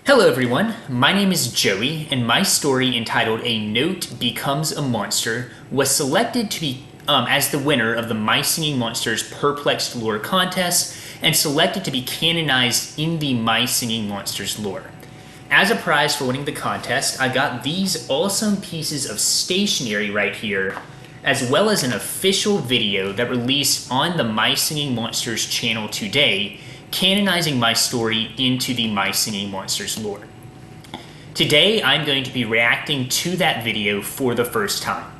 Hello everyone, my name is Joey, and my story entitled A Note Becomes a Monster was selected to be as the winner of the My Singing Monsters Perplexed-Lore contest and selected to be canonized in the My Singing Monsters lore. As a prize for winning the contest, I got these awesome pieces of stationery right here, as well as an official video that released on the My Singing Monsters channel today, canonizing my story into the My Singing Monsters lore. Today, I'm going to be reacting to that video for the first time.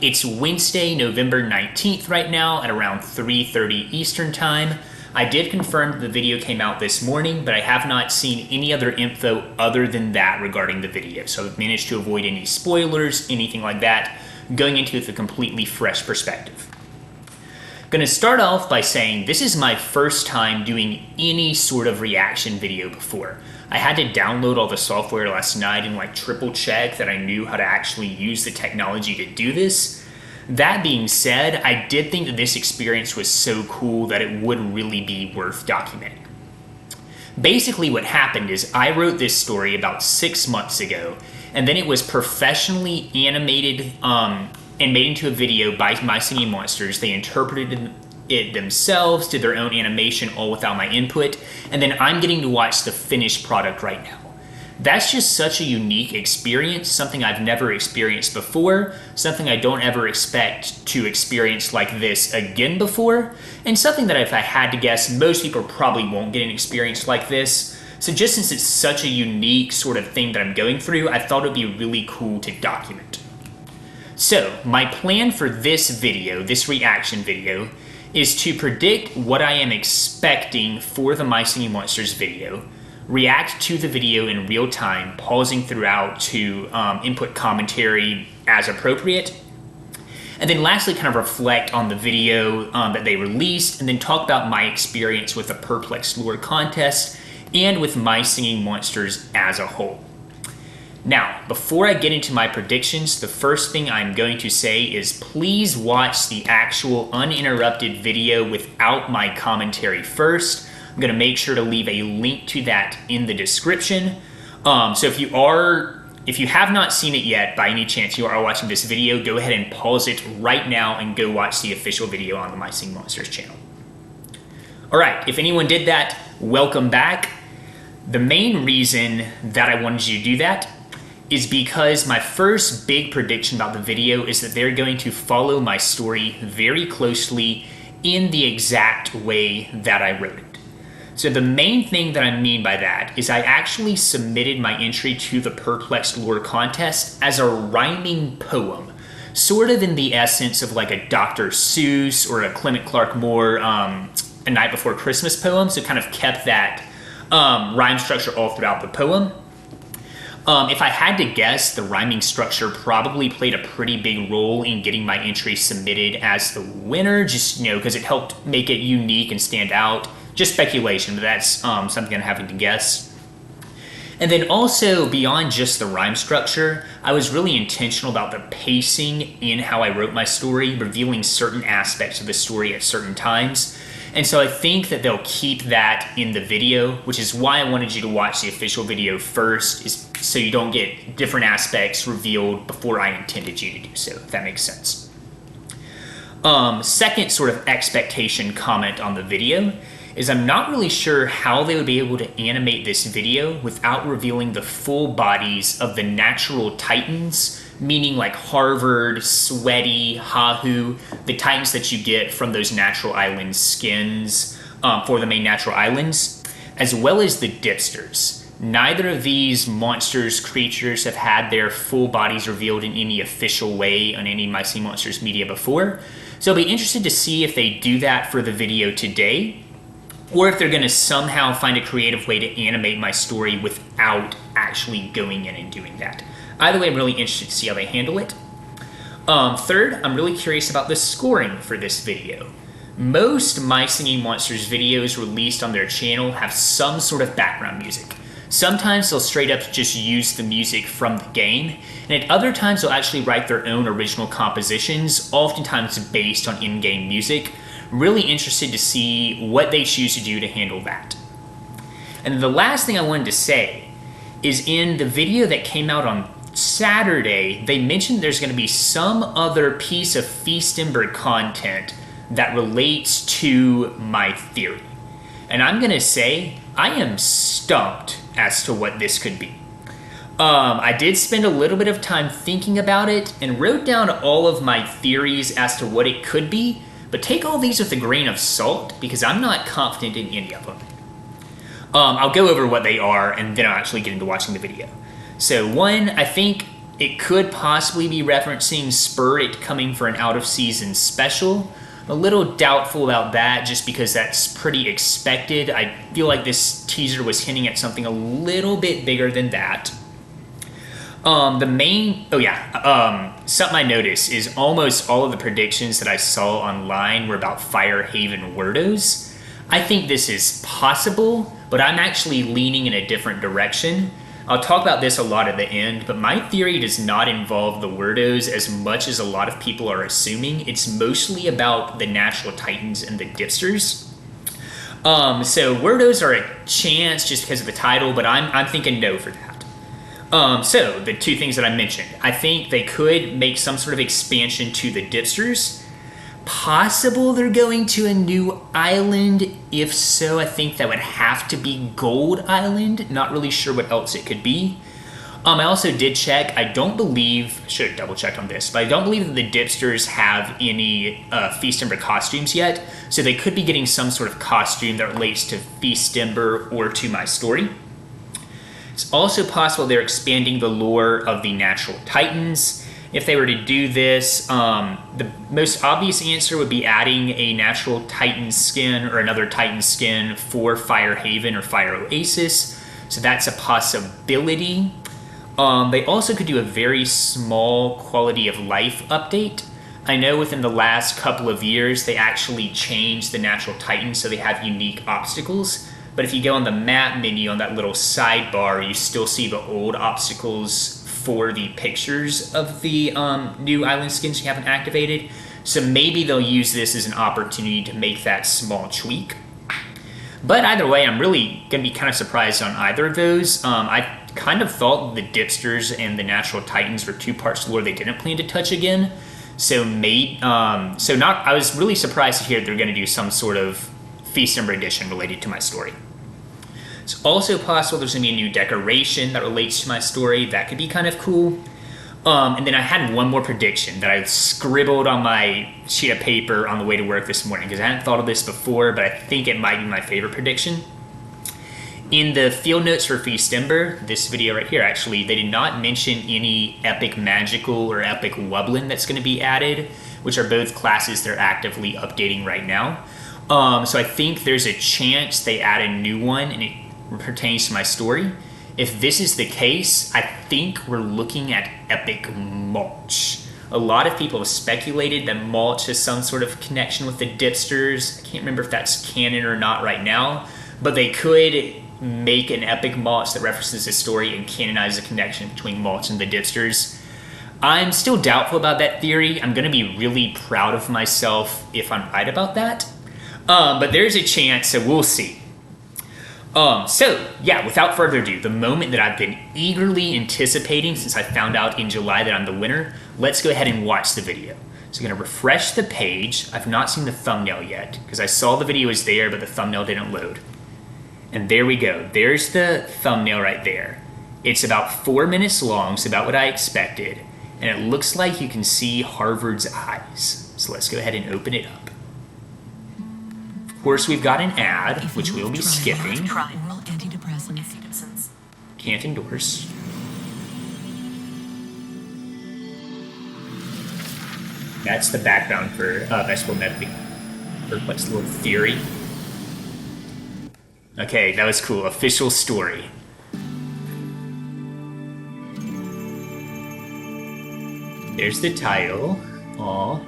It's Wednesday, November 19th right now at around 3:30 Eastern Time. I did confirm that the video came out this morning, but I have not seen any other info other than that regarding the video, so I've managed to avoid any spoilers, anything like that, going into it with a completely fresh perspective. I'm going to start off by saying this is my first time doing any sort of reaction video before. I had to download all the software last night and triple check that I knew how to actually use the technology to do this. That being said, I did think that this experience was so cool that it would really be worth documenting. Basically what happened is I wrote this story about 6 months ago, and then it was professionally animated and made into a video by My Singing Monsters. They interpreted it themselves, did their own animation, all without my input, and then I'm getting to watch the finished product right now. That's just such a unique experience, something I've never experienced before, something I don't ever expect to experience like this again before, and something that if I had to guess, most people probably won't get an experience like this. So just since it's such a unique sort of thing that I'm going through, I thought it would be really cool to document. So, my plan for this video, this reaction video, is to predict what I am expecting for the My Singing Monsters video, react to the video in real time, pausing throughout to input commentary as appropriate, and then lastly kind of reflect on the video that they released, and then talk about my experience with the Perplexed-Lore contest and with My Singing Monsters as a whole. Now, before I get into my predictions, the first thing I'm going to say is please watch the actual uninterrupted video without my commentary first. I'm going to make sure to leave a link to that in the description. So if you have not seen it yet, by any chance you are watching this video, go ahead and pause it right now and go watch the official video on the My Singing Monsters channel. Alright, if anyone did that, welcome back. The main reason that I wanted you to do that is because my first big prediction about the video is that they're going to follow my story very closely in the exact way that I wrote it. So the main thing that I mean by that is I actually submitted my entry to the Perplexed-Lore contest as a rhyming poem, sort of in the essence of like a Dr. Seuss or a Clement Clarke Moore A Night Before Christmas poem, so kind of kept that rhyme structure all throughout the poem. If I had to guess, the rhyming structure probably played a pretty big role in getting my entry submitted as the winner, just, because it helped make it unique and stand out. Just speculation, but that's something I'm having to guess. And then also, beyond just the rhyme structure, I was really intentional about the pacing in how I wrote my story, revealing certain aspects of the story at certain times. And so I think that they'll keep that in the video, which is why I wanted you to watch the official video first, is so you don't get different aspects revealed before I intended you to do so, if that makes sense. Second sort of expectation comment on the video is I'm not really sure how they would be able to animate this video without revealing the full bodies of the natural titans, meaning like Harvard, Sweaty, Hahu, the titans that you get from those natural island skins for the main natural islands, as well as the dipsters. Neither of these monsters, creatures, have had their full bodies revealed in any official way on any My Singing Monsters media before, so I'll be interested to see if they do that for the video today, or if they're going to somehow find a creative way to animate my story without actually going in and doing that. Either way, I'm really interested to see how they handle it. Third, I'm really curious about the scoring for this video. Most My Singing Monsters videos released on their channel have some sort of background music. Sometimes they'll straight up just use the music from the game, and at other times they'll actually write their own original compositions, oftentimes based on in-game music. Really interested to see what they choose to do to handle that. And the last thing I wanted to say is in the video that came out on Saturday, they mentioned there's going to be some other piece of Ffidyll content that relates to my theory. And I'm going to say I am stumped as to what this could be. I did spend a little bit of time thinking about it and wrote down all of my theories as to what it could be, but take all these with a grain of salt because I'm not confident in any of them. I'll go over what they are and then I'll actually get into watching the video. So one, I think it could possibly be referencing Spurt coming for an out-of-season special. A little doubtful about that just because that's pretty expected. I feel like this teaser was hinting at something a little bit bigger than that. Something I noticed is almost all of the predictions that I saw online were about Firehaven Wordos. I think this is possible, but I'm actually leaning in a different direction. I'll talk about this a lot at the end, but my theory does not involve the Wordos as much as a lot of people are assuming. It's mostly about the Natural Titans and the Dipsters. So Wordos are a chance just because of the title, but I'm thinking no for that. So the two things that I mentioned, I think they could make some sort of expansion to the Dipsters. Possible they're going to a new island. If so, I think that would have to be Gold Island. Not really sure what else it could be. I also did check. I should have double checked on this, but I don't believe that the Dipsters have any Ffidyll costumes yet. So they could be getting some sort of costume that relates to Ffidyll or to my story. It's also possible they're expanding the lore of the Natural Titans. If they were to do this, the most obvious answer would be adding a Natural Titan skin or another Titan skin for Firehaven or Fire Oasis. So that's a possibility. They also could do a very small quality of life update. I know within the last couple of years, they actually changed the Natural Titans so they have unique obstacles. But if you go on the map menu on that little sidebar, you still see the old obstacles for the pictures of the new island skins you haven't activated. So maybe they'll use this as an opportunity to make that small tweak. But either way, I'm really going to be kind of surprised on either of those. I kind of thought the Dipsters and the Natural Titans were two parts of the lore they didn't plan to touch again. I was really surprised to hear they're going to do some sort of Ffidyll edition related to my story. It's also possible there's going to be a new decoration that relates to my story. That could be kind of cool. And then I had one more prediction that I scribbled on my sheet of paper on the way to work this morning because I hadn't thought of this before, but I think it might be my favorite prediction. In the field notes for Ffidyll, this video right here, actually, they did not mention any epic magical or epic wublin that's going to be added, which are both classes they're actively updating right now. So I think there's a chance they add a new one and it pertains to my story. If this is the case, I think we're looking at Epic Mulch. A lot of people have speculated that Mulch has some sort of connection with the Dipsters. I can't remember if that's canon or not right now, but they could make an Epic Mulch that references the story and canonize the connection between Mulch and the Dipsters. I'm still doubtful about that theory. I'm going to be really proud of myself if I'm right about that. But there's a chance, so we'll see. Without further ado, the moment that I've been eagerly anticipating since I found out in July that I'm the winner, let's go ahead and watch the video. So I'm going to refresh the page. I've not seen the thumbnail yet because I saw the video was there, but the thumbnail didn't load. And there we go. There's the thumbnail right there. It's about 4 minutes long, so about what I expected. And it looks like you can see Harvard's eyes. So let's go ahead and open it up. Of course, we've got an ad, which we'll be skipping. Can't endorse. That's the background for Vegetable Medley. Perplexed-Lore theory. Okay, that was cool. Official story. There's the title. Aww.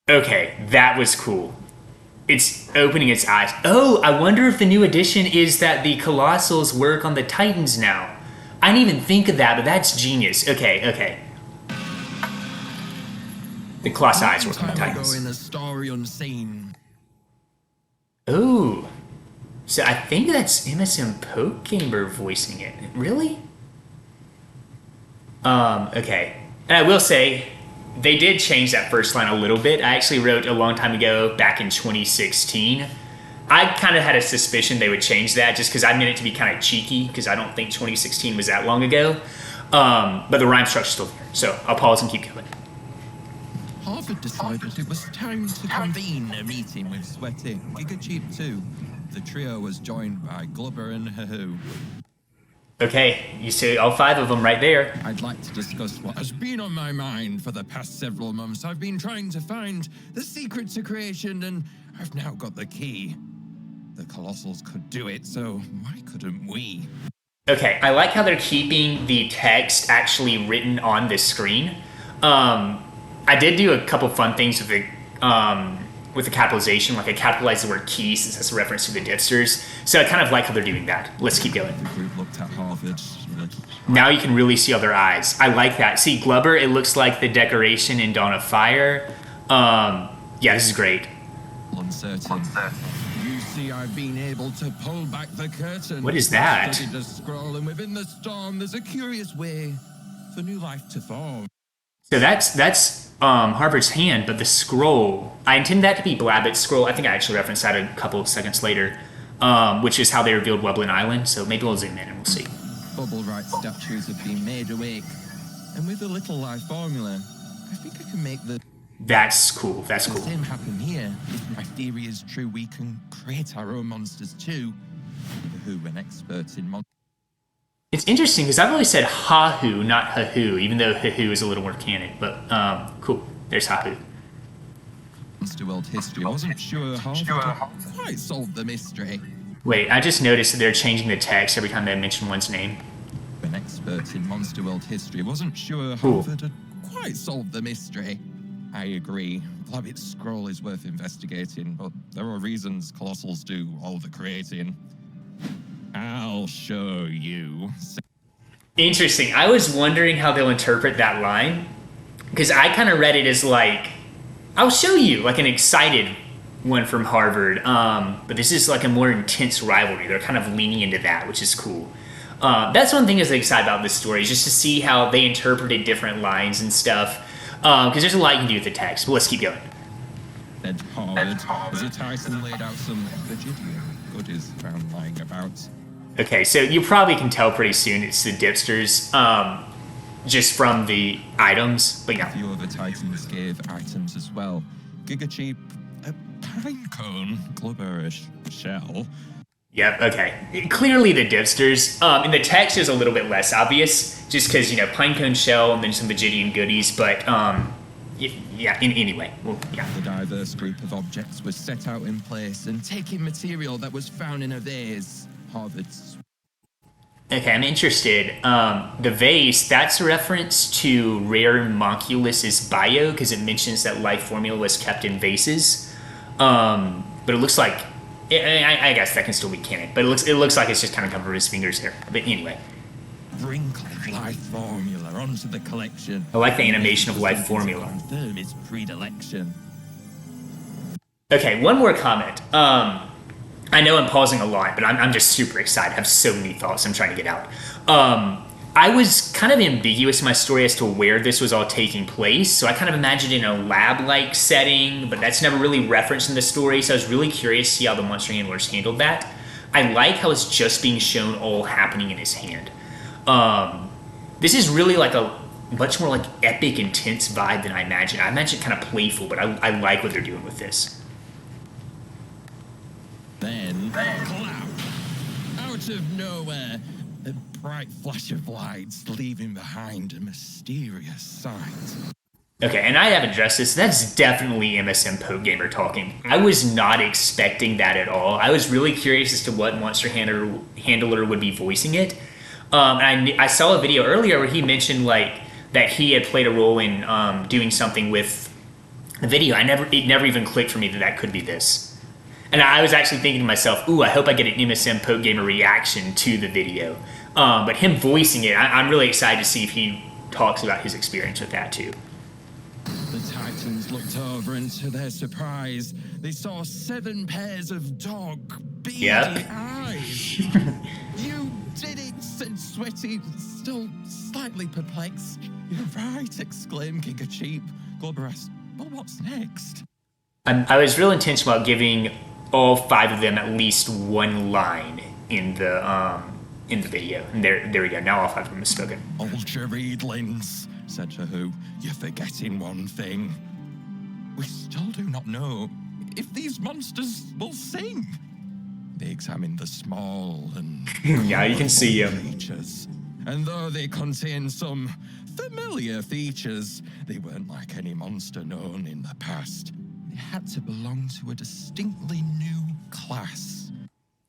Okay, that was cool. It's opening its eyes. Oh, I wonder if the new addition is that the Colossals work on the Titans now. I didn't even think of that, but that's genius. Okay. The Colossi eyes work on the Titans. In the story unseen. Ooh. So I think that's MSM Poke Gamer voicing it. Really? Okay. And I will say, they did change that first line a little bit. I actually wrote a long time ago, back in 2016. I kind of had a suspicion they would change that just because I meant it to be kind of cheeky because I don't think 2016 was that long ago. But the rhyme structure's still there. So I'll pause and keep going. Harvard decided it was time to convene a meeting with Sweaty, Gigacheap 2. The trio was joined by Glubber and Hahoo. Okay, you see all 5 of them right there. I'd like to discuss what has been on my mind for the past several months. I've been trying to find the secret to creation, and I've now got the key. The Colossals could do it, so why couldn't we? Okay, I like how they're keeping the text actually written on the screen. I did do a couple fun things with the capitalization, like I capitalized the word key since that's a reference to the Dipsters. So I kind of like how they're doing that. Let's keep going. The group looked at Harvard. Now you can really see all their eyes. I like that. See, Glubber, it looks like the decoration in Dawn of Fire. Yeah, this is great. Uncertain. You see, I've been able to pull back the curtain. What is that? Studied the scroll, and within the storm, there's a curious way for new life to form. So that's Harvard's hand, but the scroll, I intend that to be Blabbett's scroll. I think I actually referenced that a couple of seconds later, which is how they revealed Wublin Island. So maybe we'll zoom in and we'll see. Bubble right statues have been made awake, and with a little life formula, I think I can make the... That's cool. That's cool. The same happen here. If my theory is true, we can create our own monsters too. Who an expert in monsters. It's interesting because I've always said Hahoo, not Hahoo, even though Hahoo is a little more canon. But cool. There's Hahoo. Monster World history. I wasn't sure how quite solved the mystery. Wait, I just noticed that they're changing the text every time they mention one's name. An expert in Monster World history. Wasn't sure Harvard had quite solved the mystery. I agree. Blabbett's scroll is worth investigating, but there are reasons Colossals do all the creating. I'll show you. Interesting. I was wondering how they'll interpret that line, because I kind of read it as like, I'll show you, like an excited one from Harvard. But this is like a more intense rivalry. They're kind of leaning into that, which is cool. That's one thing that's excited about this story, is just to see how they interpreted different lines and stuff. Because there's a lot you can do with the text, but let's keep going. Said Harvard, as a Tyson laid out some Virginia goodies found lying about. Okay, so you probably can tell pretty soon it's the Dipsters, just from the items, but yeah. A few other Titans gave items as well. Gigacheap, a pine cone, Glubberish shell. Yep, okay. Clearly the Dipsters. In the text is a little bit less obvious, just because, you know, Pinecone Shell and then some Vegidian goodies, but, yeah, anyway. Well, yeah. The diverse group of objects was set out in place and taking material that was found in a vase. Harvard's. Okay, I'm interested. The vase, that's a reference to Rare Monculus's bio, because it mentions that life formula was kept in vases. But it looks like... I guess that can still be canon, but it looks like it's just kind of covered his fingers there. But anyway. Wrinkled life formula onto the collection. I like the animation of life formula. Confirm its predilection. Okay, one more comment. I know I'm pausing a lot, but I'm just super excited. I have so many thoughts I'm trying to get out. I was kind of ambiguous in my story as to where this was all taking place, so I kind of imagined in a lab-like setting, but that's never really referenced in the story, so I was really curious to see how the monster handlers handled that. I like how it's just being shown all happening in his hand. This is really like a much more like epic, intense vibe than I imagined. I imagined kind of playful, but I like what they're doing with this. Then, clap! Out of nowhere, a bright flash of lights, leaving behind a mysterious sight. Okay, and I haven't addressed this. That's definitely MSM Poke Gamer talking. I was not expecting that at all. I was really curious as to what monster handler would be voicing it. And I saw a video earlier where he mentioned like that he had played a role in doing something with the video. It never even clicked for me that could be this. And I was actually thinking to myself, ooh, I hope I get an MSM Poke Gamer reaction to the video. But him voicing it, I'm really excited to see if he talks about his experience with that too. The Titans monsters looked over, and to their surprise, they saw 7 pairs of beady eyes. You did it, said Sweaty, still slightly perplexed. You're right, exclaimed Giga Cheap. Globber asked, well, what's next? I was real intentional about giving all 5 of them at least one line in the video. And there we go. Now all 5 of them have spoken. Ultra Reedlings, said Who, you're forgetting one thing. We still do not know if these monsters will sing. They examined the small and yeah, you can see them. Features. And though they contain some familiar features, they weren't like any monster known in the past. They had to belong to a distinctly new class.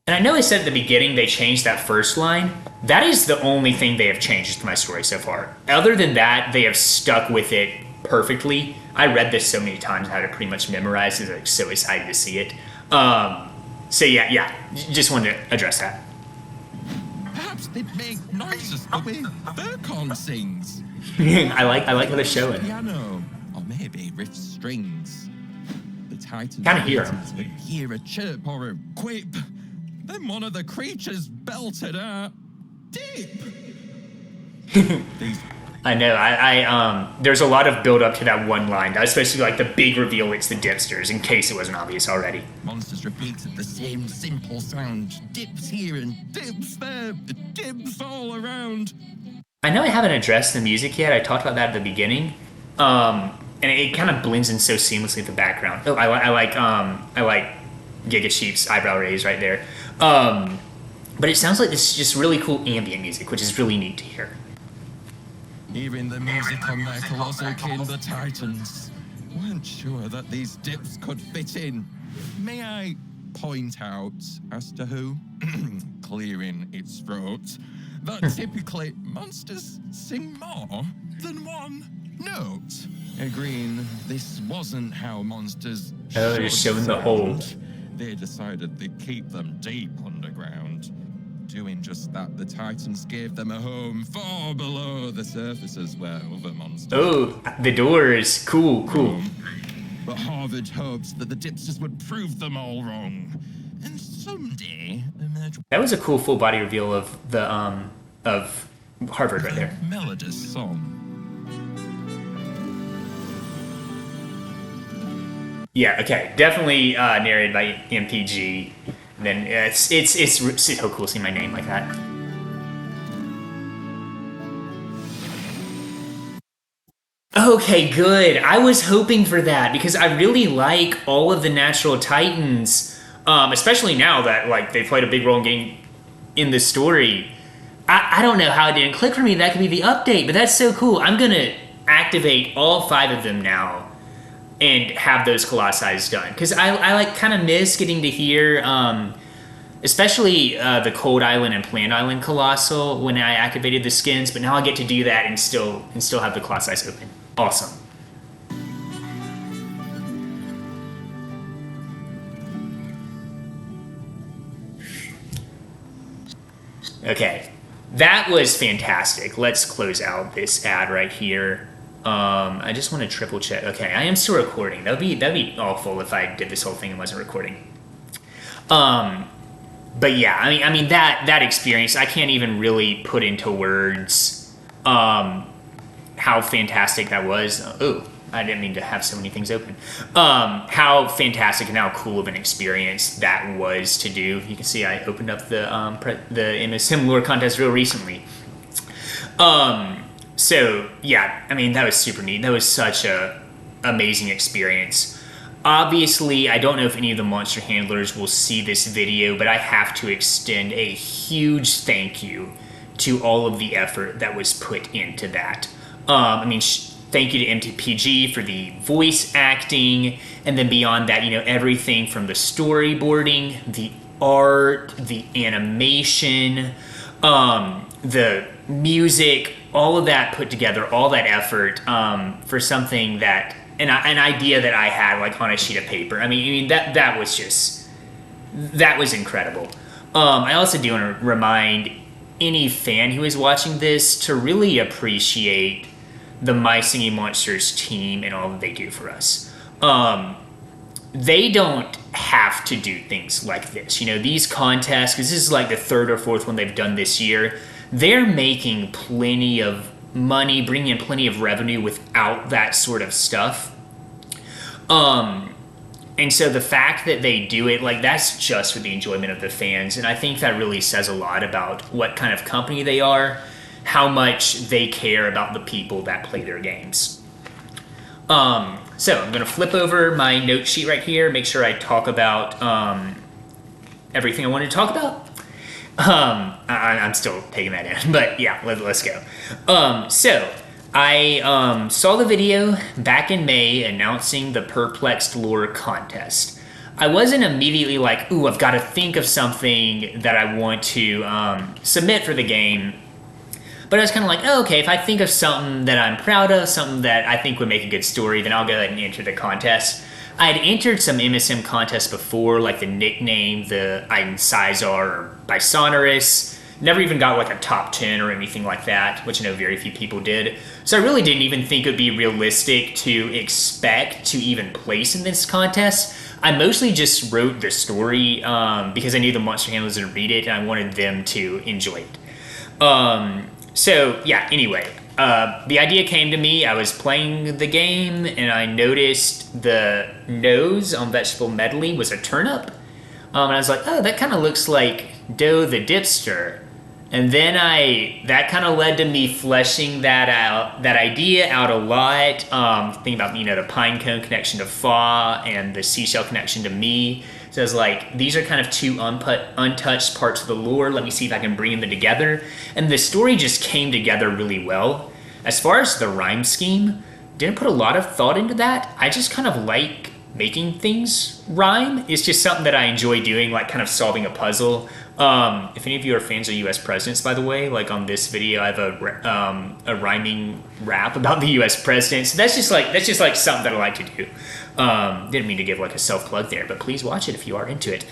And I know I said at the beginning they changed that first line. That is the only thing they have changed to my story so far. Other than that, they have stuck with it perfectly. I read this so many times, I had it pretty much memorized. I was like, so excited to see it. So yeah, just wanted to address that. Perhaps they make noises the way Furcon sings. I like how they're showing. Piano, or maybe riff strings. The Titans Kind of hear them. would hear a chirp or a quip. Then one of the creatures belted out, "Dip!" These I know. There's a lot of build up to that one line, especially like the big reveal. It's the Dipsters, in case it wasn't obvious already. monsters repeated the same simple sound. Dips here and dips there, dips all around. I know I haven't addressed the music yet. I talked about that at the beginning, and it kind of blends in so seamlessly with the background. Oh, I like Giga Sheep's eyebrow raise right there. But it sounds like this is just really cool ambient music, which is really neat to hear. Hearing the music on their colossal kin, the Titans weren't sure that these dips could fit in. May I point out, as to Who, clearing its throat, that typically monsters sing more than one note. Agreeing this wasn't how monsters they're showing the hole. They decided they'd keep them deep underground. Doing just that, the Titans gave them a home far below the surfaces where other monsters... Oh, the doors. Cool. But Harvard hopes that the Dipsters would prove them all wrong. And someday emerge... That was a cool full body reveal of the, of Harvard right there. Melodious song. Yeah, okay. Definitely narrated by MPG. Then it's so cool seeing my name like that. Okay, good. I was hoping for that because I really like all of the Natural Titans, especially now that like they played a big role in getting in the story. I don't know how it didn't click for me. That could be the update, but that's so cool. I'm gonna activate all 5 of them now and have those colossi done because I like kind of miss getting to hear especially the Cold Island and Plant Island Colossal when I activated the skins, but now I get to do that and still have the colossi open. Awesome. Okay, that was fantastic. Let's close out this ad right here. I just want to triple check. Okay, I am still recording. That'd be awful if I did this whole thing and wasn't recording. But yeah, I mean that experience, I can't even really put into words how fantastic that was. Oh, I didn't mean to have so many things open. How fantastic and how cool of an experience that was to do. You can see I opened up the MSM lore contest real recently. So yeah, I mean that was super neat. That was such a amazing experience. Obviously, I don't know if any of the monster handlers will see this video, but I have to extend a huge thank you to all of the effort that was put into that. I mean, thank you to MTPG for the voice acting, and then beyond that, everything from the storyboarding, the art, the animation, the music, all of that put together, all that effort for something that an idea that I had like on a sheet of paper. I mean that was incredible. I also do want to remind any fan who is watching this to really appreciate the My Singing Monsters team and all that they do for us. they don't have to do things like this. You know, these contests, because this is like the third or fourth one they've done this year, they're making plenty of money, bringing in plenty of revenue without that sort of stuff. And so the fact that they do it, like, that's just for the enjoyment of the fans. And I think that really says a lot about what kind of company they are, how much they care about the people that play their games. So I'm going to flip over my note sheet right here, make sure I talk about everything I wanted to talk about. I'm still taking that in, but yeah, let's go. So I saw the video back in May announcing the Perplexed-Lore contest. I wasn't immediately like, ooh, I've got to think of something that I want to submit for the game. But I was kind of like, oh, okay, if I think of something that I'm proud of, something that I think would make a good story, then I'll go ahead and enter the contest. I had entered some MSM contests before, like the nickname, the Eincisar or Bisonorous. Never even got like a top 10 or anything like that, which I know very few people did. So I really didn't even think it would be realistic to expect to even place in this contest. I mostly just wrote the story because I knew the monster handlers would read it and I wanted them to enjoy it. So yeah, anyway, the idea came to me. I was playing the game and I noticed the nose on Vegetable Medley was a turnip. And I was like, oh, that kind of looks like Doe the Dipster. And then that kind of led to me fleshing that idea out a lot. Thinking about, the pine cone connection to Fa and the seashell connection to me. So I was like, these are kind of two untouched parts of the lore. Let me see if I can bring them together. And the story just came together really well. As far as the rhyme scheme, didn't put a lot of thought into that. I just kind of like making things rhyme. It's just something that I enjoy doing, like kind of solving a puzzle. If any of you are fans of U.S. presidents, by the way, like on this video, I have a rhyming rap about the U.S. president. So that's just like something that I like to do. Didn't mean to give like a self plug there, but please watch it if you are into it.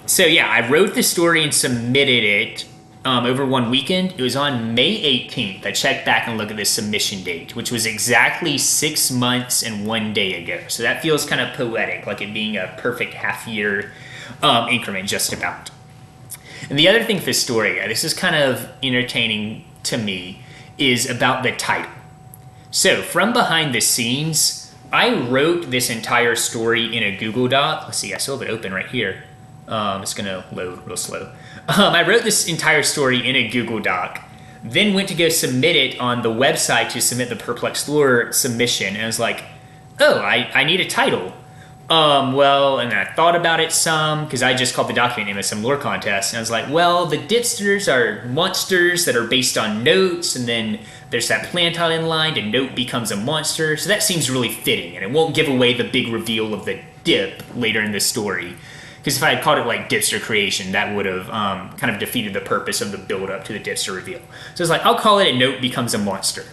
So yeah, I wrote the story and submitted it over one weekend. It was on May 18th. I checked back and looked at the submission date, which was exactly 6 months and 1 day ago. So that feels kind of poetic, like it being a perfect half year increment, just about. And the other thing for this story, this is kind of entertaining to me, is about the title. So from behind the scenes, I wrote this entire story in a Google Doc. Let's see, I still have it open right here. It's gonna load real slow. I wrote this entire story in a Google Doc, then went to go submit it on the website to submit the Perplexed-Lore submission, and I was like, oh, I need a title. And I thought about it some, because I just called the document MSM Lore Contest, and I was like, well, the Dipsters are monsters that are based on notes, and then there's that plant island line, and note becomes a monster, so that seems really fitting, and it won't give away the big reveal of the dip later in the story. Because if I had called it like Dipster Creation, that would have kind of defeated the purpose of the build-up to the Dipster reveal. So it's like, I'll call it a note becomes a monster.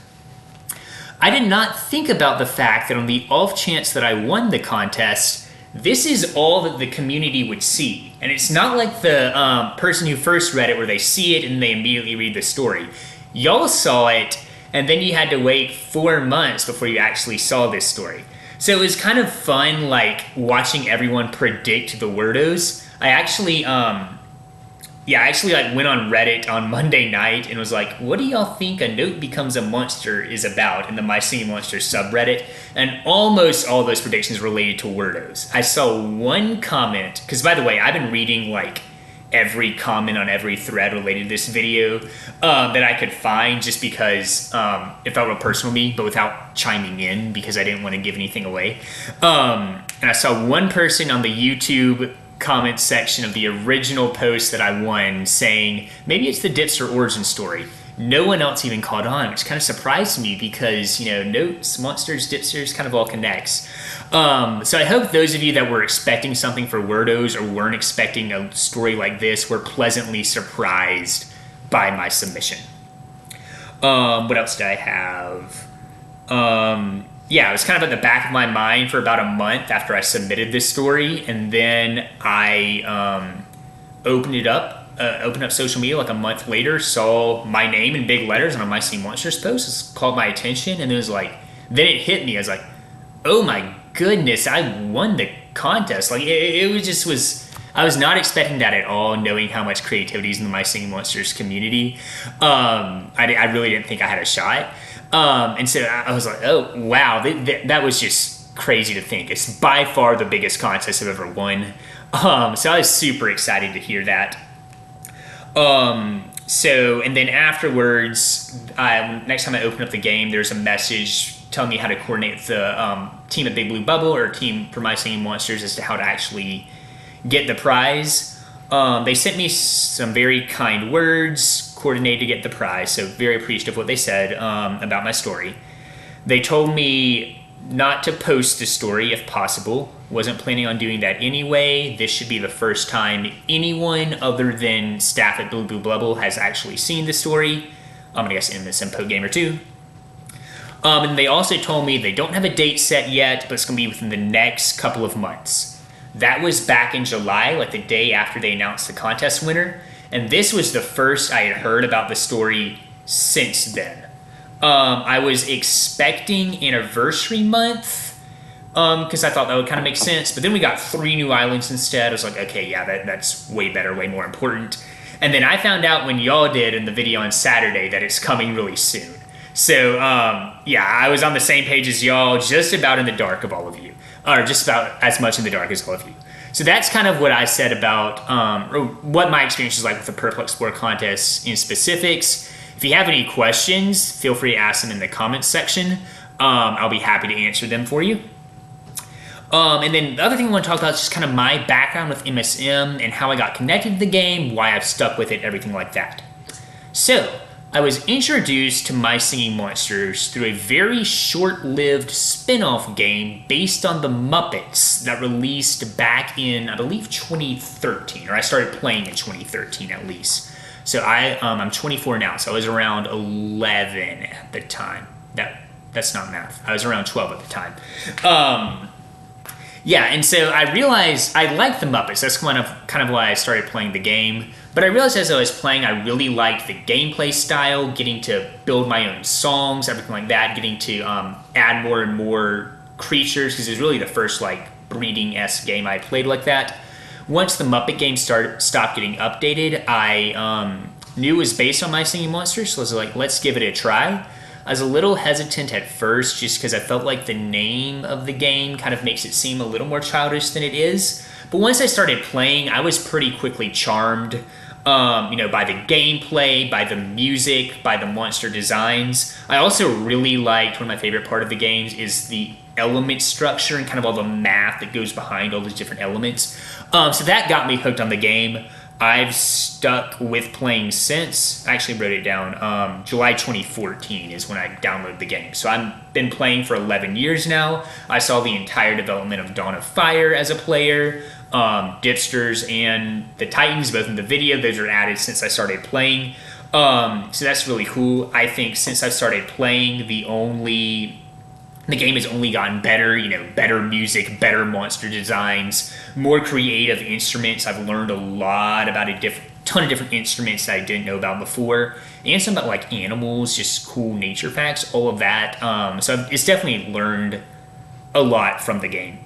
I did not think about the fact that on the off chance that I won the contest, this is all that the community would see. And it's not like the person who first read it where they see it and they immediately read the story. Y'all saw it, and then you had to wait 4 months before you actually saw this story. So it was kind of fun, like, watching everyone predict the wordos. I actually went on Reddit on Monday night and was like, what do y'all think a note becomes a monster is about in the My Singing Monsters subreddit? And almost all those predictions related to wordos. I saw one comment, because by the way, I've been reading like every comment on every thread related to this video that I could find, just because it felt real personal to me, but without chiming in because I didn't want to give anything away. And I saw one person on the YouTube comment section of the original post that I won saying, maybe it's the Dipster origin story. No one else even caught on, which kind of surprised me because, notes, monsters, dipsters, kind of all connects. So I hope those of you that were expecting something for wordos or weren't expecting a story like this were pleasantly surprised by my submission. What else did I have? It was kind of at the back of my mind for about a month after I submitted this story, and then I opened up social media like a month later, saw my name in big letters on a My Singing Monsters post. It caught my attention, and it was like, then it hit me. I was like, Oh my goodness, I won the contest. Like it was I was not expecting that at all, knowing how much creativity is in the My Singing Monsters community. I really didn't think I had a shot. And so I was like, oh wow, that was just crazy to think. It's by far the biggest contest I've ever won. So I was super excited to hear that. So, and then afterwards, next time I opened up the game, there's a message telling me how to coordinate with the team at Big Blue Bubble or team for My Singing Monsters as to how to actually get the prize. They sent me some very kind words, coordinated to get the prize, so very appreciative of what they said about my story. They told me not to post the story if possible. Wasn't planning on doing that anyway. This should be the first time anyone other than staff at Blue Blue Bubble has actually seen the story. I guess in the Simpo Gamer too. And they also told me they don't have a date set yet, but it's going to be within the next couple of months. That was back in July, like the day after they announced the contest winner. And this was the first I had heard about the story since then. I was expecting Anniversary Month, because I thought that would kind of make sense. But then we got 3 new islands instead. I was like, okay, yeah, that's way better, way more important. And then I found out when y'all did in the video on Saturday that it's coming really soon. So, yeah, I was on the same page as y'all, just about in the dark of all of you. Or just about as much in the dark as all of you. So that's kind of what I said about, or what my experience is like with the Perplexed-Lore contest in specifics. If you have any questions, feel free to ask them in the comments section. I'll be happy to answer them for you. And then the other thing I want to talk about is just kind of my background with MSM and how I got connected to the game, why I've stuck with it, everything like that. So, I was introduced to My Singing Monsters through a very short-lived spin-off game based on the Muppets that released back in, I believe, 2013, or I started playing in 2013 at least. So I'm 24 now, so I was around 11 at the time. That's not math. I was around 12 at the time. Yeah, and so I realized I liked the Muppets. That's kind of why I started playing the game. But I realized as I was playing, I really liked the gameplay style, getting to build my own songs, everything like that, getting to add more and more creatures, because it was really the first like breeding-esque game I played like that. Once the Muppet game stopped getting updated, I knew it was based on My Singing Monsters, so I was like, let's give it a try. I was a little hesitant at first just because I felt like the name of the game kind of makes it seem a little more childish than it is. But once I started playing, I was pretty quickly charmed, by the gameplay, by the music, by the monster designs. I also really liked, one of my favorite part of the games is the element structure and kind of all the math that goes behind all those different elements. So that got me hooked on the game. I've stuck with playing since. I actually wrote it down. July 2014 is when I downloaded the game. So I've been playing for 11 years now. I saw the entire development of Dawn of Fire as a player. Dipsters and the Titans, both in the video, those are added since I started playing. So that's really cool. I think since I've started playing, the game has only gotten better, better music, better monster designs, more creative instruments. I've learned a lot about a ton of different instruments that I didn't know about before, and some about like animals, just cool nature facts, all of that. So it's definitely learned a lot from the game.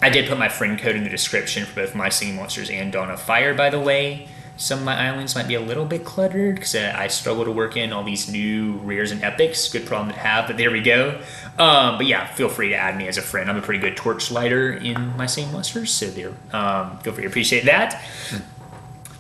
I did put my friend code in the description for both My Singing Monsters and Dawn of Fire, by the way. Some of my islands might be a little bit cluttered because I struggle to work in all these new rares and epics. Good problem to have, but there we go. But yeah, feel free to add me as a friend. I'm a pretty good torchlighter in My Singing Monsters, so there, feel free to appreciate that.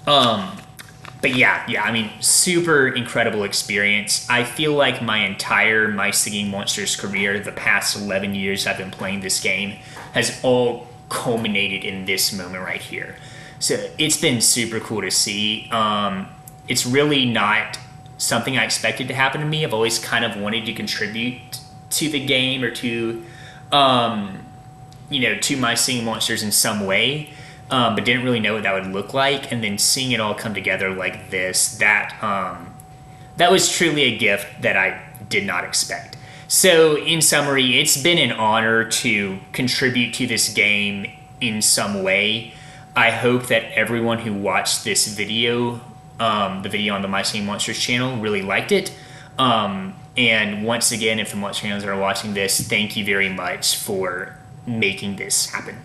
But yeah, super incredible experience. I feel like my entire My Singing Monsters career, the past 11 years I've been playing this game, has all culminated in this moment right here. So it's been super cool to see. It's really not something I expected to happen to me. I've always kind of wanted to contribute to the game or to My Singing Monsters in some way. But didn't really know what that would look like, and then seeing it all come together like this, that was truly a gift that I did not expect. So, in summary, it's been an honor to contribute to this game in some way. I hope that everyone who watched this video, the video on the My Singing Monsters channel, really liked it. And once again, if the Monster fans are watching this, thank you very much for making this happen.